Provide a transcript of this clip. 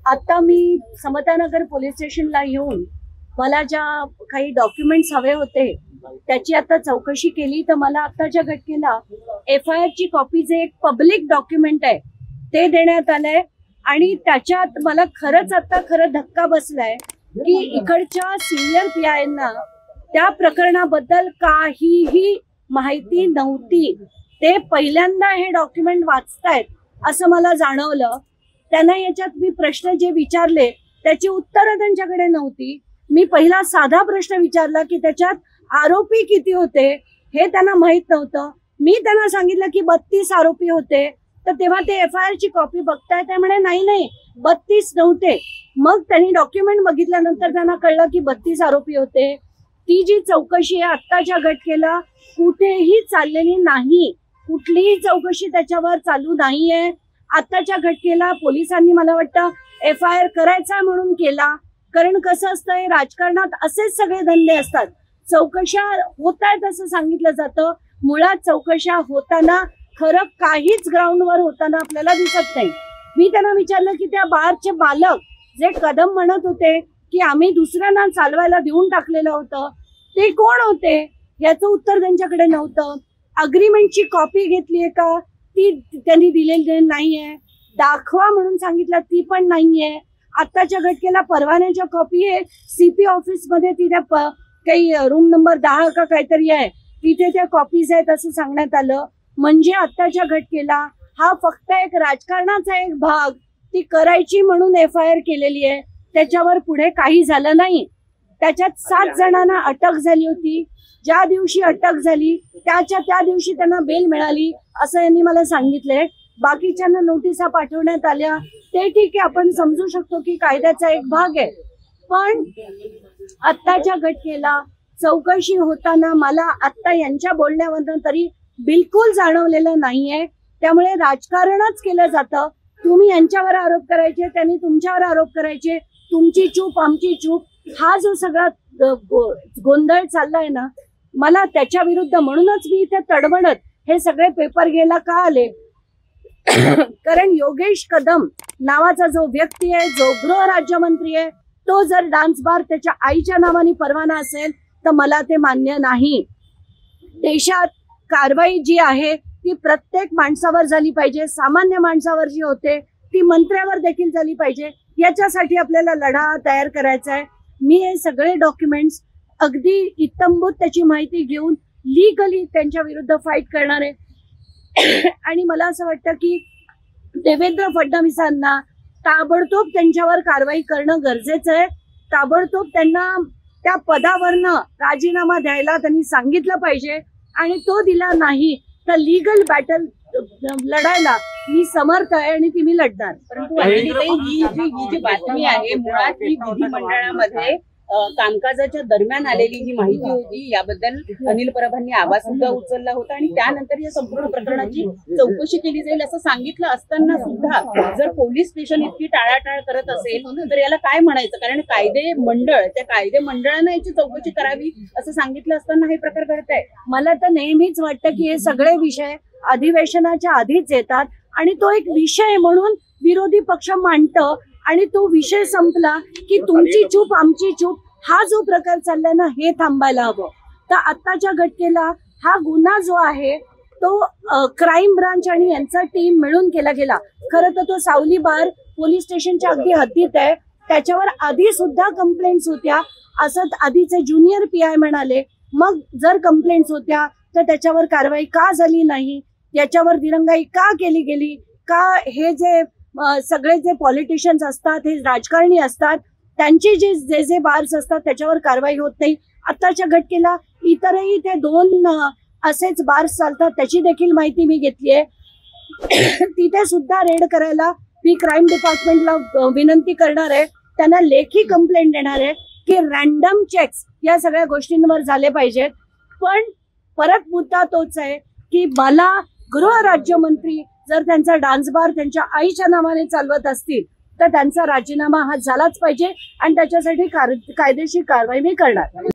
आता मी समतानगर पोलीस स्टेशनला येऊन मला ज्या काही डॉक्युमेंट्स हवे होते त्याची आता चौकशी केली तर मला आताच्या घटनेला FIR ची कॉपी जे एक पब्लिक डॉक्युमेंट आहे ते देण्यात आलंय आणि त्याच्यात मला खरंच आता खरं धक्का बसलाय की इकडच्या सिनियर PIंना त्या प्रकरणाबद्दल काहीही माहिती नव्हती। ते पहिल्यांदा हे डॉक्युमेंट वाचतायत असं मला जाणवलं। त्यांना याच्यात मी प्रश्न जे विचारले त्याची उत्तरं त्यांच्याकडे नव्हती। मी पहिला साधा प्रश्न विचारला की त्याच्यात आरोपी किती होते हे त्यांना माहित नव्हतं। मी त्यांना सांगितलं की 32 आरोपी होते तर तेव्हा ते FIR ची कॉपी बघताय ते म्हणे नाही 32 नव्हते। मग त्यांनी डॉक्युमेंट बघितल्यानंतर त्यांना कळलं की 32 आरोपी होते। ती जी चौकशी आहे आत्ताच्या घटनेला कुठेही चाललेली नाही, कुठलीही चौकशी त्याच्यावर चालू नाहीये। आत्ताच्या घटनेला पोलिसांनी मला वाटतं FIR करायचा म्हणून केला, कारण कसं असतंय राजकारणात असेच सगळे धंदे असतात। चौकशा होत आहेत असं सांगितलं जातं, मुळात चौकशा होताना खरं काहीच ग्राउंडवर होताना आपल्याला दिसत नाही। मी त्यांना विचारलं की त्या बारचे बालक जे कदम म्हणत होते की आम्ही दुसऱ्यांना चालवायला देऊन टाकलेलं होतं ते कोण होते याचं उत्तर त्यांच्याकडे नव्हतं। अग्रीमेंटची कॉपी घेतलीये का ती त्यांनी दिलेली नाहीये, दाखवा म्हणून सांगितलं ती पण नाहीये। आत्ताच्या घटनेला परवान्याच्या कॉपी आहे CP ऑफिस मध्ये तिथे काही रूम नंबर 10 का काहीतरी आहे तिथे त्या कॉपीज आहेत असं सांगण्यात आलं। म्हणजे आत्ताच्या घटनेला हा फक्त एक राजकारणाचा एक भाग ती करायची म्हणून FIR केलेली आहे, त्याच्यावर पुढे काही झालं नाही। त्याच्यात 7 जणांना अटक झाली होती। ज्या दिवशी अटक झाली त्या दिवशी त्यांना बेल मिळाली असं यांनी मला सांगितलंय। बाकीच्यांना नोटिसा पाठवण्यात आल्या ते ठीक आहे, आपण समजू शकतो की कायद्याचा एक भाग आहे, पण आत्ताच्या घटनेला चौकशी होताना मला आत्ता यांच्या बोलण्यावरून तरी बिलकुल जाणवलेलं नाहीये। त्यामुळे राजकारणच केलं जातं, तुम्ही यांच्यावर आरोप करायचे त्यांनी तुमच्यावर आरोप करायचे, तुमची चूप आमची चूप, हा जो सगळा गोंधळ चाललाय ना मला त्याच्या विरुद्ध म्हणूनच मी इथे तडमडत हे सगळे पेपर घ्यायला का आले कारण योगेश कदम नावाचा जो व्यक्ती आहे जो गृह राज्यमंत्री आहे तो जर डान्स बार त्याच्या आईच्या नावाने परवाना असेल तर मला ते मान्य नाही। देशात कारवाई जी आहे ती प्रत्येक माणसावर झाली पाहिजे, सामान्य माणसावर जी होते ती मंत्र्यावर देखील झाली पाहिजे। याच्यासाठी आपल्याला लढा तयार करायचा आहे। मी हे सगळे डॉक्युमेंट्स अगदी इत्तंभूत त्याची माहिती घेऊन लीगली त्यांच्या विरुद्ध फाईट करणार आहे आणि मला असं वाटतं की देवेंद्र फडणवीसांना ताबडतोब त्यांच्यावर कारवाई करणं गरजेचं आहे। ताबडतोब त्यांना त्या पदावरनं राजीनामा द्यायला त्यांनी सांगितलं पाहिजे आणि तो दिला नाही तर लीगल बॅटल लढायला मी समर्थ आहे आणि ती मी लढणार। परंतु ही जी बातमी आहे मुळात ही विधिमंडळामध्ये कामकाजाच्या दरम्यान आलेली जी माहिती होती याबद्दल अनिल परबांनी आवाज सुद्धा उचलला होता आणि त्यानंतर या संपूर्ण प्रकरणाची चौकशी केली जाईल असं सांगितलं असताना सुद्धा जर पोलीस स्टेशन इतकी टाळाटाळ करत असेल तर याला काय म्हणायचं, कारण कायदे मंडळ त्या कायदे मंडळानं याची चौकशी करावी असं सांगितलं असताना हे प्रकार घडत आहे। मला तर नेहमीच वाटतं की हे सगळे विषय अधिवेशनाच्या आधीच येतात आणि तो एक विषय म्हणून विरोधी पक्ष मांडतं आणि तो विषय संपला की तुमची चूप आमची चूप हा जो प्रकार चाललाय ना हे थांबायला हवं। तर आत्ताच्या घटनेला हा गुन्हा जो आहे तो क्राईम ब्रांच आणि यांचा टीम मिळून केला गेला। खरं तर तो सावली बार पोलीस स्टेशनच्या अगदी हद्दीत आहे, त्याच्यावर आधी सुद्धा कंप्लेंट्स होत्या असं आधीचे ज्युनियर PI म्हणाले। मग जर कंप्लेंट्स होत्या तर त्याच्यावर कारवाई का झाली नाही, याच्यावर दिरंगाई का केली गेली, का हे जे सगळे जे पॉलिटिशियन्स असतात हे राजकारणी असतात त्यांचे जे बार्स असतात त्याच्यावर कारवाई होत नाही। आत्ताच्या घटनेला इतरही ते 2 असेच बार्स चालतात त्याची देखील माहिती मी घेतली आहे। तिथे सुद्धा रेड करायला मी क्राईम डिपार्टमेंटला विनंती करणार आहे, त्यांना लेखी कंप्लेंट देणार आहे की रॅन्डम चेक्स या सगळ्या गोष्टींवर झाले पाहिजेत। पण परत मुद्दा तोच आहे की मला गृह राज्यमंत्री जर त्यांचा डान्स बार त्यांच्या आईच्या नावाने चालवत असतील तर त्यांचा राजीनामा हा झालाच पाहिजे आणि त्याच्यासाठी कायदेशीर कारवाई मी करणार।